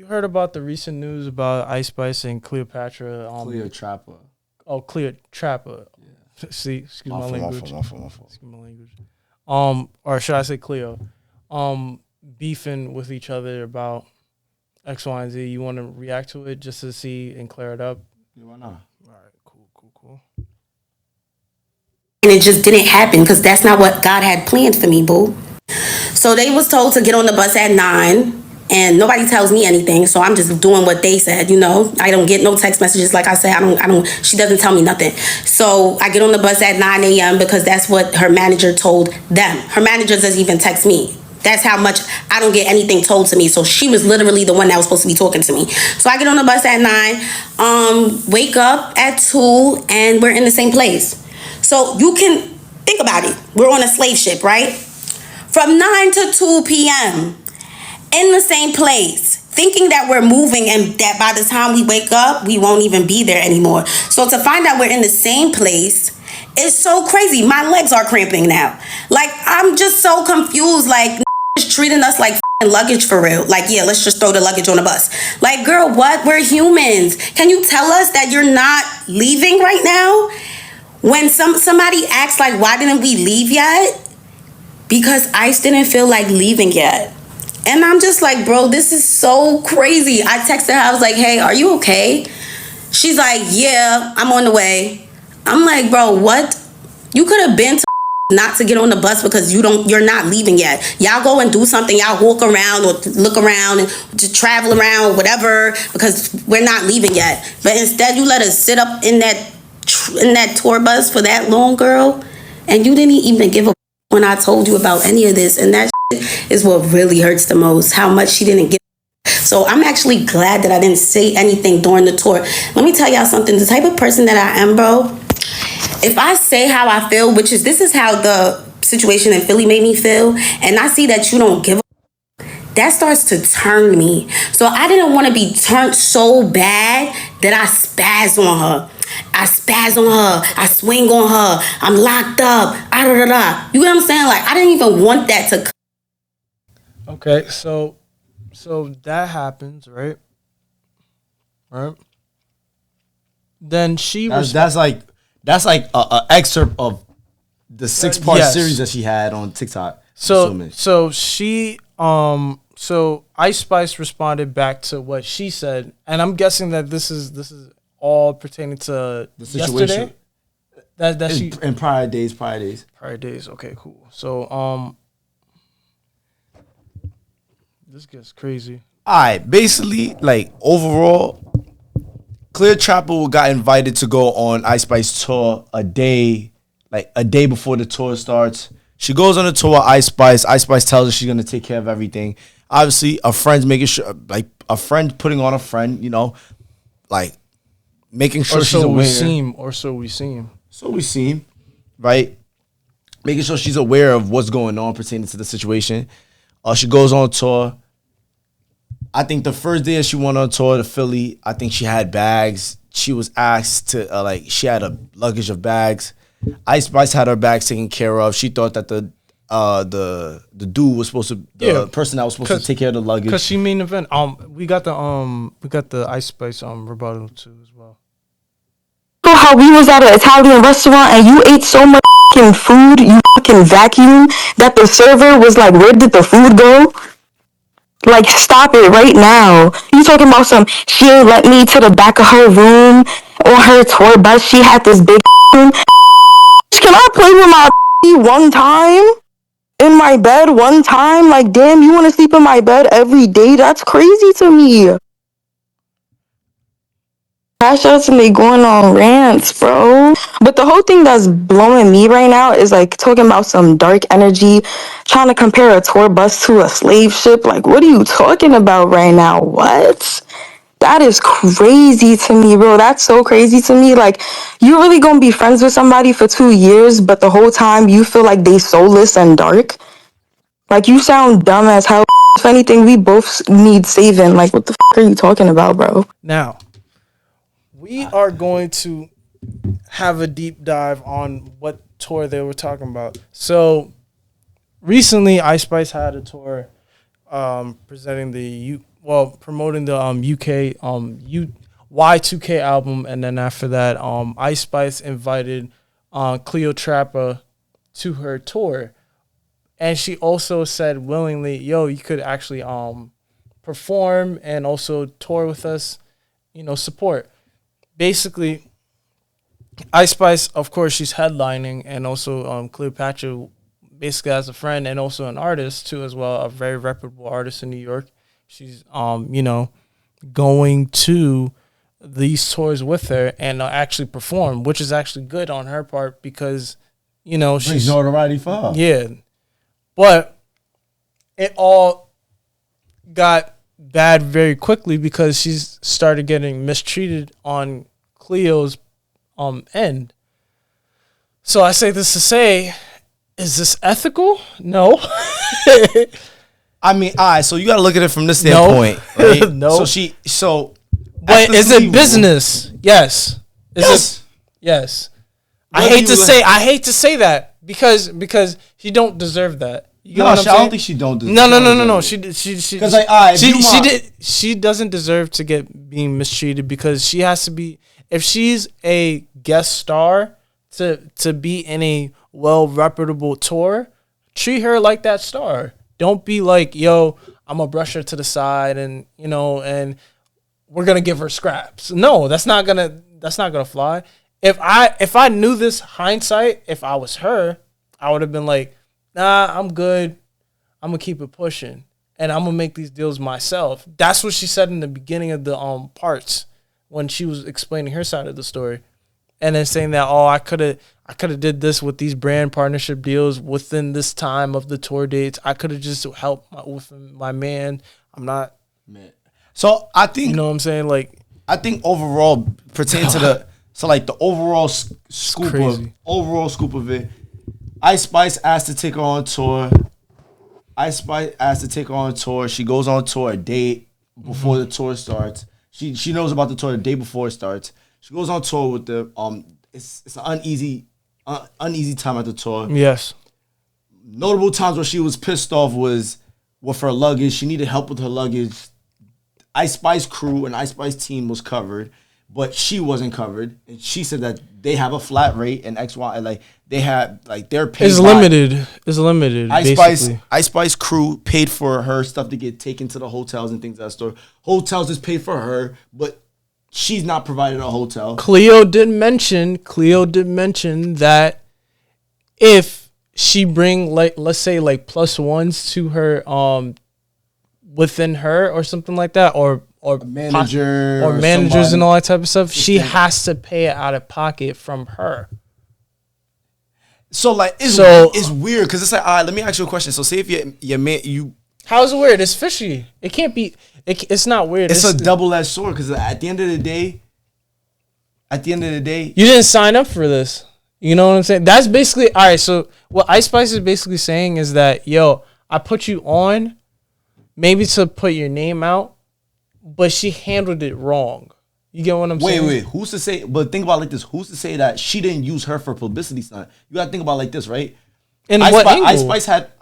heard about the recent news about Ice Spice and Cleopatra? Cleotrappa. Oh, Cleotrappa. Yeah. See, excuse my language. My fault. Excuse my language. Or should I say Cleo? Beefing with each other about X, Y, and Z. You want to react to it just to see and clear it up? Yeah, why not? All right, cool. And it just didn't happen because that's not what God had planned for me, boo. So they was told to get on the bus at 9, and nobody tells me anything. So I'm just doing what they said. I don't get no text messages. Like I said, I don't. She doesn't tell me nothing. So I get on the bus at 9 a.m. because that's what her manager told them. Her manager doesn't even text me. That's how much I don't get anything told to me. So she was literally the one that was supposed to be talking to me. So I get on the bus at 9, wake up at 2, and we're in the same place. So you can think about it. We're on a slave ship, right? From 9 to 2 p.m. in the same place, thinking that we're moving and that by the time we wake up, we won't even be there anymore. So to find out we're in the same place is so crazy. My legs are cramping now. Like, I'm just so confused. Like, is treating us like luggage for real. Like, yeah, let's just throw the luggage on the bus. Like, girl, what? We're humans. Can you tell us that you're not leaving right now? When somebody asks, like, why didn't we leave yet? Because Ice didn't feel like leaving yet. And I'm just like, bro, this is so crazy. I texted her, I was like, hey, are you okay? She's like, yeah, I'm on the way. I'm like, bro, what? You could have been not to get on the bus because you're not leaving yet. Y'all go and do something. Y'all walk around or look around and just travel around, whatever, because we're not leaving yet. But instead, you let us sit up in that tour bus for that long, girl, and you didn't even give a when I told you about any of this. And that is what really hurts the most, how much she didn't give. So I'm actually glad that I didn't say anything during the tour. Let me tell y'all something. The type of person that I am, bro, if I say how I feel, this is how the situation in Philly made me feel, and I see that you don't give a, that starts to turn me. So I didn't want to be turned so bad that I spaz on her. I swing on her. I'm locked up. You know what I'm saying? Like, I didn't even want that to. Okay, so that happens, right? Right. Then she was. That's like a excerpt of the 6-part series that she had on TikTok. So Ice Spice responded back to what she said, and I'm guessing that this is all pertaining to the situation. Yesterday. That she in prior days. Okay, cool. So this gets crazy. All right, basically, like, overall, Cleotrappa got invited to go on Ice Spice tour a day before the tour starts. She goes on the tour, Ice Spice. Ice Spice tells her she's gonna take care of everything. Obviously, a friend's making sure, like, a friend putting on a friend, like, making sure she's aware. So we seem. Right? Making sure she's aware of what's going on pertaining to the situation. She goes on tour. I think the first day she went on tour to Philly, I think she had bags. She was asked to, she had a luggage of bags. Ice Spice had her bags taken care of. She thought that the dude was supposed to, the person that was supposed to take care of the luggage. Because she main event. We got the Ice Spice rebuttal too as well. How we was at an Italian restaurant and you ate so much food, you fucking vacuum, that the server was like, where did the food go? Like, stop it right now. You talking about she ain't let me to the back of her room on her tour bus. She had this big room. Can I play with my one time? In my bed one time? Like, damn, you want to sleep in my bed every day? That's crazy to me. Cash outs and they going on rants, bro. But the whole thing that's blowing me right now is like talking about some dark energy, trying to compare a tour bus to a slave ship. Like, what are you talking about right now? What? That is crazy to me, bro. That's so crazy to me. Like, you really gonna be friends with somebody for 2 years, but the whole time you feel like they soulless and dark? Like, you sound dumb as hell. If anything, we both need saving. Like, what the are you talking about, bro? Now, we are going to have a deep dive on what tour they were talking about. So, recently, Ice Spice had a tour presenting promoting the UK Y2K album, and then after that, Ice Spice invited Cleotrappa to her tour, and she also said willingly, "Yo, you could actually perform and also tour with us, support." Basically, Ice Spice, of course, she's headlining, and also Cleopatra, basically as a friend and also an artist too, as well, a very reputable artist in New York. She's going to these tours with her and actually perform, which is actually good on her part because she's notoriety for her. Yeah, but it all got bad very quickly because she's started getting mistreated on Cleo's end. So I say this to say, is this ethical? No. I mean, all right, so you got to look at it from this standpoint, right? No. But is it business? Yes. Yes. I hate to say that because she don't deserve that. You know what I'm saying? I don't think she don't deserve. No. She doesn't deserve to get being mistreated because she has to be, if she's a guest star to be in a well reputable tour, treat her like that star. Don't be like, yo, I'm gonna brush her to the side and and we're gonna give her scraps. No, that's not gonna fly. If I knew this hindsight, if I was her, I would have been like, nah, I'm good. I'm gonna keep it pushing and I'm gonna make these deals myself. That's what she said in the beginning of the parts when she was explaining her side of the story. And then saying that, I could have did this with these brand partnership deals within this time of the tour dates. I could have just helped with my man. I'm not. Man. So I think, you know what I'm saying? Like, I think overall pertaining to the overall scoop of it, Ice Spice asked to take her on tour. She goes on tour a day before the tour starts. She knows about the tour the day before it starts. She goes on tour with the it's an uneasy time at the tour. Yes. Notable times where she was pissed off was with her luggage. She needed help with her luggage. Ice Spice crew and Ice Spice team was covered, but she wasn't covered. And she said that they have a flat rate and XY, like they have they're paid. It's limited. Ice Spice crew paid for her stuff to get taken to the hotels and things of that sort. Hotels is paid for her, but she's not provided a hotel. Cleo did mention that if she bring let's say plus ones to her within her or something like that, or manager or managers and all that type of stuff, she has to pay it out of pocket from her. So it's weird because it's like, all right, let me ask you a question. So say if your man how's it weird? It's fishy. It can't be. It's not weird. It's a double-edged sword because at the end of the day, you didn't sign up for this. You know what I'm saying? That's basically all right. So what Ice Spice is basically saying is that, yo, I put you on, maybe to put your name out, but she handled it wrong. You get what I'm saying? Wait. Who's to say? But think about it like this. Who's to say that she didn't use her for publicity stunt? You got to think about it like this, right? And what angle?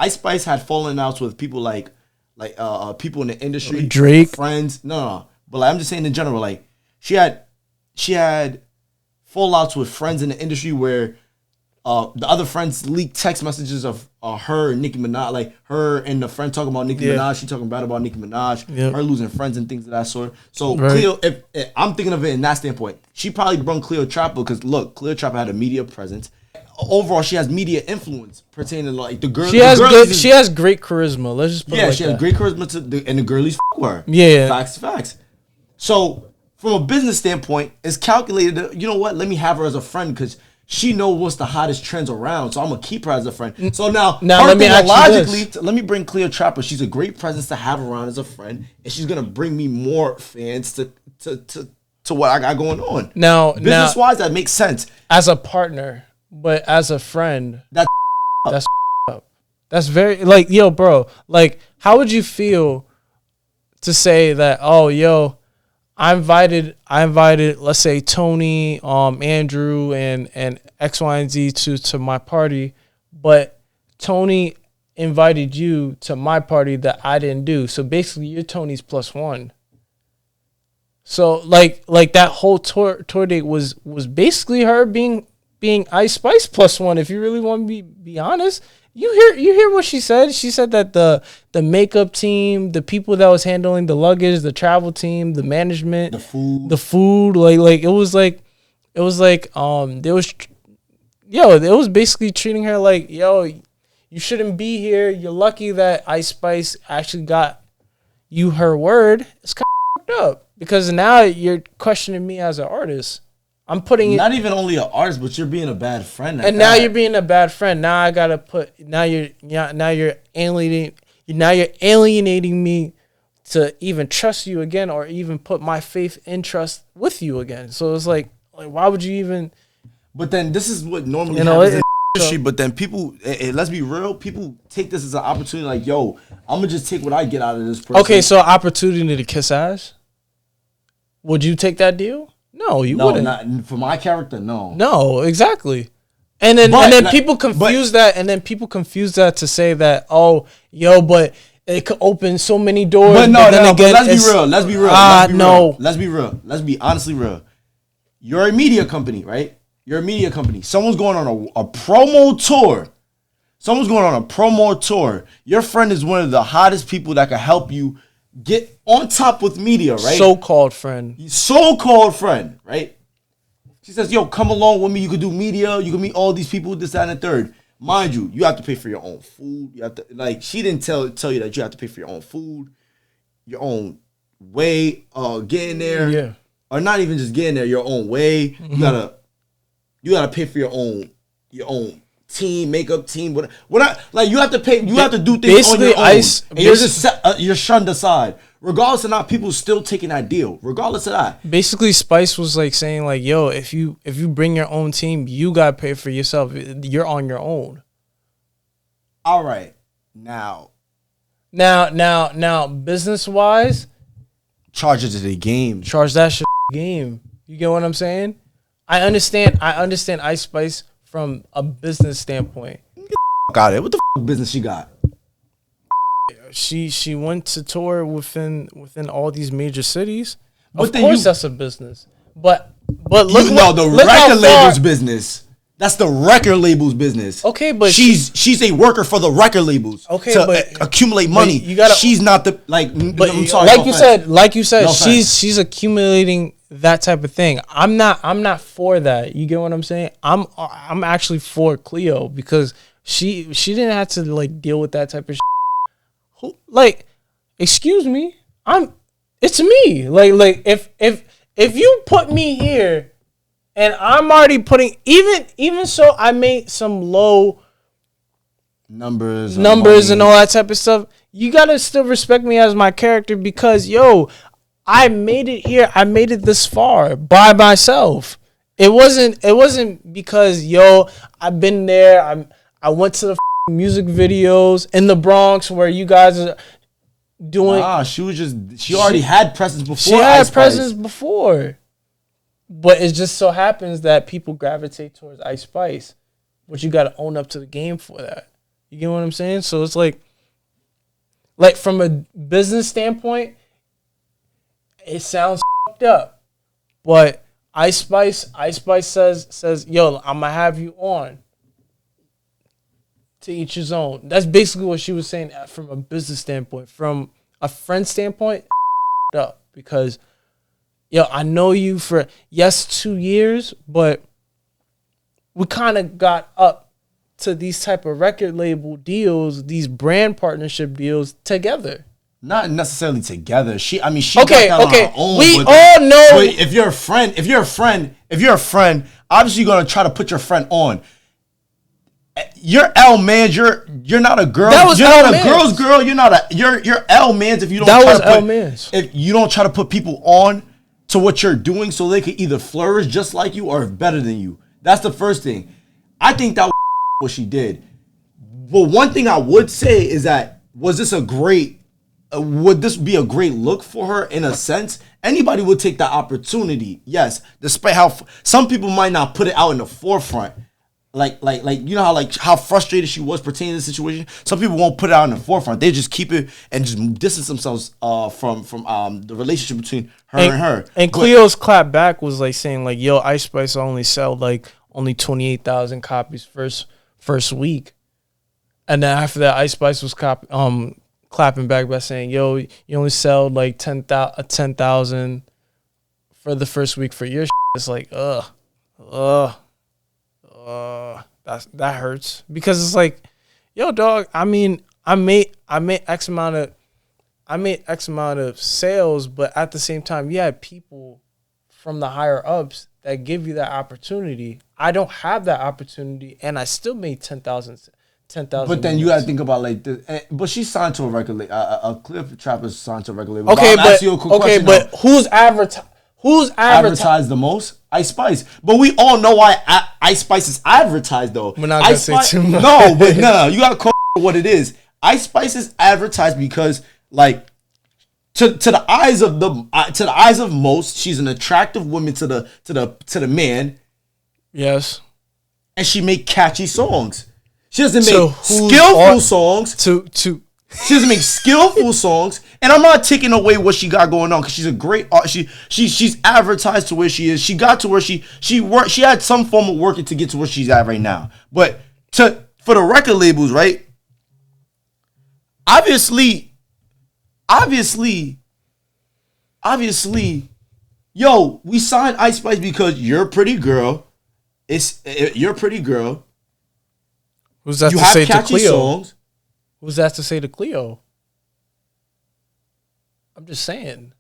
Ice Spice had fallen outs with people like people in the industry, Drake, friends. No. But I'm just saying in general, she had fallouts with friends in the industry where the other friends leaked text messages of her and Nicki Minaj, her and the friend talking about Nicki Minaj, she talking bad about Nicki Minaj, her losing friends and things of that sort. So Cleo, if I'm thinking of it in that standpoint, she probably brung Cleotrappa because look, Cleotrappa had a media presence. Overall, she has media influence pertaining to the girl. She has great charisma. Let's just put it like she has great charisma and the girlies her. Yeah, facts. So from a business standpoint, it's calculated. You know what? Let me have her as a friend because she knows what's the hottest trends around. So I'm gonna keep her as a friend. So now let me let me bring Cleotrappa. She's a great presence to have around as a friend, and she's gonna bring me more fans to what I got going on. Now, business wise, that makes sense as a partner. But as a friend, that's up. That's very yo, bro. How would you feel to say that? Oh, yo, I invited. Let's say Tony, Andrew, and X, Y, and Z to my party, but Tony invited you to my party that I didn't do. So basically, you're Tony's +1. So like that whole tour date was basically her being Ice Spice +1. If you really want to be honest, you hear what she said. She said that the makeup team, the people that was handling the luggage, the travel team, the management, the food, like it was basically treating her like, yo, you shouldn't be here. You're lucky that Ice Spice actually got you her word. It's kind of fucked up because now you're questioning me as an artist. I'm putting not even only an artist, but you're being a bad friend. And now you're being a bad friend. Now I gotta put. Now you're alienating me to even trust you again, or even put my faith and trust with you again. So it's like why would you even? But then this is what normally happens in the industry. But then people, let's be real, people take this as an opportunity. Like, yo, I'm gonna just take what I get out of this person. Okay, so opportunity to kiss ass. Would you take that deal? No, you wouldn't. Not for my character. No. No, exactly. And then people confuse that, and then people confuse that to say that, oh, yo, but it could open so many doors. But no, but let's be real. Let's be real. No. Let's be real. Let's be honestly real. You're a media company, right? You're a media company. Someone's going on a promo tour. Your friend is one of the hottest people that can help you get on top with media, right? So-called friend, right? She says, yo, come along with me. You could do media. You can meet all these people, this, that, and the third. Mind you, you have to pay for your own food. You have to, she didn't tell you that you have to pay for your own food, your own way, getting there. Yeah. Or not even just getting there, your own way. Mm-hmm. You gotta pay for your own team, makeup team, what you have to pay. You have to do things on your own. You're shunned aside, regardless of not people still taking that deal. Regardless of that, basically, Spice was like saying like, "Yo, if you bring your own team, you gotta pay for yourself. You're on your own." All right, now, business wise, charge it to the game. Charge that shit game. You get what I'm saying? I understand Ice Spice from a business standpoint. Got it. What the business she got? She went to tour within all these major cities. Of course, that's a business. But look, the record label's business. That's the record label's business. Okay, but she's a worker for the record labels. Okay, to accumulate money. She's not the But I'm sorry, like you said, she's accumulating that type of thing. I'm not for that. You get what I'm saying? I'm actually for Cleo because she didn't have to deal with that type of excuse me, it's me. If you put me here and I'm already putting even so I made some low numbers and all that type of stuff, you gotta still respect me as my character because I made it here. I made it this far by myself. It wasn't because I've been there. I went to the music videos in the Bronx where you guys are doing. She already had presence before. She had presence before, but it just so happens that people gravitate towards Ice Spice, but you got to own up to the game for that. You get what I'm saying? So it's like from a business standpoint, it sounds fucked up, but Ice Spice says, yo, I'm gonna have you on. To each his own. That's basically what she was saying from a business standpoint. From a friend standpoint, up because I know you for 2 years, but we kind of got up to these type of record label deals, these brand partnership deals together. Not necessarily together. She got that on her own. We all know. But if you're a friend, obviously you're gonna try to put your friend on. You're L man. You're not a girl. You're not a girl's girl. You're L man's if you don't. If you don't try to put people on to what you're doing, so they could either flourish just like you or better than you. That's the first thing. I think that was what she did. But one thing I would say is that would this be a great look for her in a sense? Anybody would take that opportunity. Yes, despite how some people might not put it out in the forefront. you know how frustrated she was pertaining to the situation. Some people won't put it out in the forefront. They just keep it and just distance themselves from the relationship between her and her. And Cleo's clap back was like saying like, "Yo, Ice Spice only sold like only 28,000 copies first week," and then after that, Ice Spice was clapping back by saying, "Yo, you only sold like 10,000 for the first week for your." It's like, that hurts because it's like, yo, dog. I mean, I made X amount of sales, but at the same time, you had people from the higher ups that give you that opportunity. I don't have that opportunity, and I still made 10,000. But then you gotta think about like this. But she's signed to a record label. Cleotrappa is signed to a record label. Okay, but who's advertised the most? Ice Spice. But we all know why Ice Spice is advertised though. We're not gonna say too much. No, but no, you gotta call it what it is. Ice Spice is advertised because like to the eyes of most, she's an attractive woman to the man. Yes. And she make catchy songs. She doesn't make skillful songs. She doesn't make skillful songs, and I'm not taking away what she got going on because she's a great art. She's advertised to where she is. She got to where she worked. She had some form of working to get to where she's at right now. But for the record labels, right? Obviously, yo, we signed Ice Spice because you're a pretty girl. You're a pretty girl. Who's that you to have say catchy to Cleo? Songs. Who's that to say to Cleo? I'm just saying.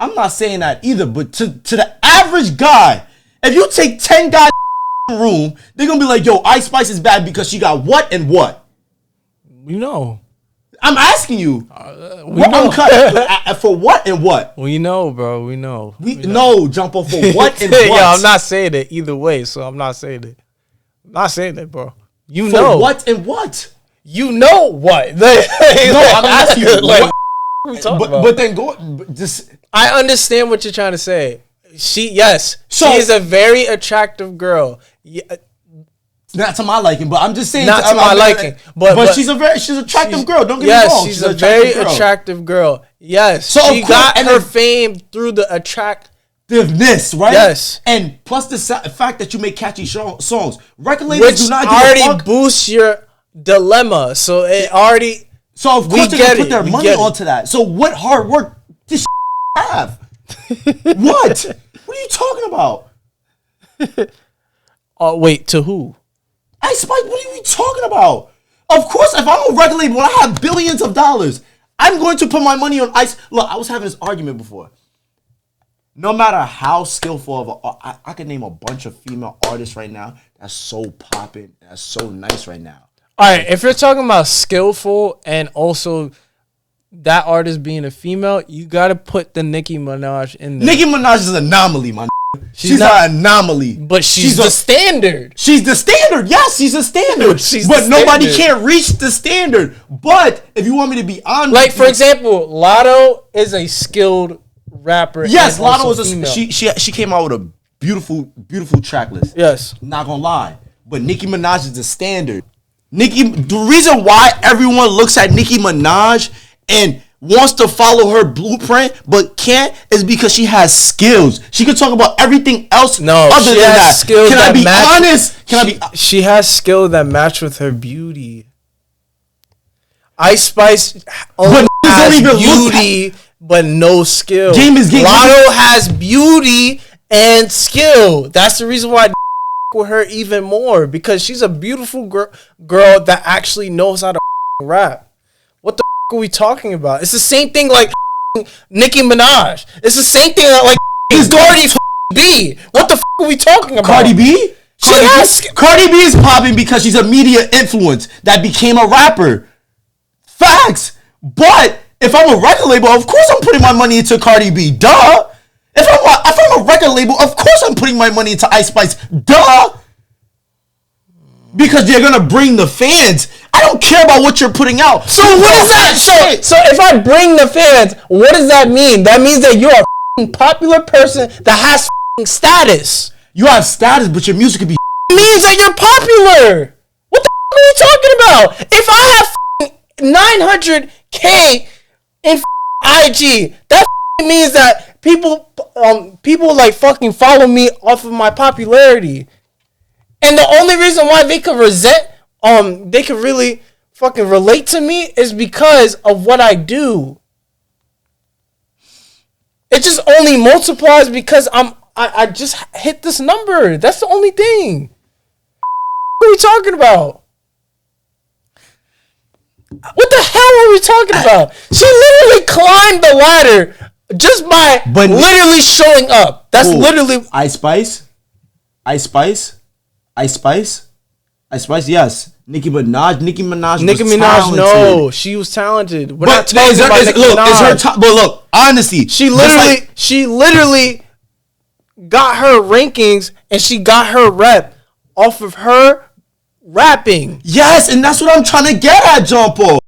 I'm not saying that either, but to the average guy, if you take 10 guys in the room, they're going to be like, yo, Ice Spice is bad because she got what and what? We know. I'm asking you. We know. For what and what? We know, bro. We know. No, Jumpo, for what and what? Yo, I'm not saying it either way, so I'm not saying it. I'm not saying it, bro. You for know. What and what? You know what? No, I'm asking you. Like, what are we talking about? But then just. I understand what you're trying to say. She is a very attractive girl. Yeah. Not to my liking, but I'm just saying. Not to my liking, but she's an attractive girl. Don't get me wrong. She's a very attractive girl. Yes, so she got her fame through the attractiveness, right? Yes, and plus the fact that you make catchy songs. Record labels which do not already boost your dilemma. So it already. So of course they're gonna put their money onto that. So what hard work this have? What? What are you talking about? Wait, to who? Ice Spice, what are we talking about? Of course, if I'm a record label and I have billions of dollars, I'm going to put my money on Ice. Look, I was having this argument before. No matter how skillful I can name a bunch of female artists right now that's so popping, that's so nice right now. All right, if you're talking about skillful and also that artist being a female, you got to put the Nicki Minaj in there. Nicki Minaj is an anomaly, man. She's not an anomaly. But she's the standard. She's the standard. Yes, she's a standard. But nobody can't reach the standard. But if you want me to be honest. Like, for example, Lotto is a skilled rapper. Yes, Lotto is she came out with a beautiful track list. Yes. Not gonna lie. But Nicki Minaj is the standard. The reason why everyone looks at Nicki Minaj and wants to follow her blueprint but can't is because she has skills. She can talk about everything else other than that. Skills can I be honest? She has skill that match with her beauty. Ice Spice only has beauty but no skill. Lotto has beauty and skill. That's the reason why I with her even more, because she's a beautiful girl that actually knows how to rap. What the are we talking about? It's the same thing like Nicki Minaj. It's the same thing that like Cardi B. What the are we talking about? Cardi B? Cardi B is popping because she's a media influence that became a rapper. Facts. But if I'm a record label, of course I'm putting my money into Cardi B. Duh. If I'm a record label, of course I'm putting my money into Ice Spice. Duh. Because they're gonna bring the fans. I don't care about what you're putting out. So what is that? So if I bring the fans, what does that mean? That means that you're a popular person that has status. You have status, but your music could be means that you're popular. What the are we talking about? If I have 900K in IG, that means that people like fucking follow me off of my popularity. And the only reason why they could they could really fucking relate to me is because of what I do. It just only multiplies because I just hit this number. That's the only thing. What are we talking about? What the hell are we talking about? She literally climbed the ladder just by literally showing up. That's literally Ice Spice. Ice Spice. Ice Spice. Ice Spice. Yes. Nicki Minaj. Nicki Minaj. No, she was talented. We're not talking about Nicki Minaj. It's her but look, honestly, she literally got her rankings and she got her rep off of her rapping. Yes, and that's what I'm trying to get at, John Paul.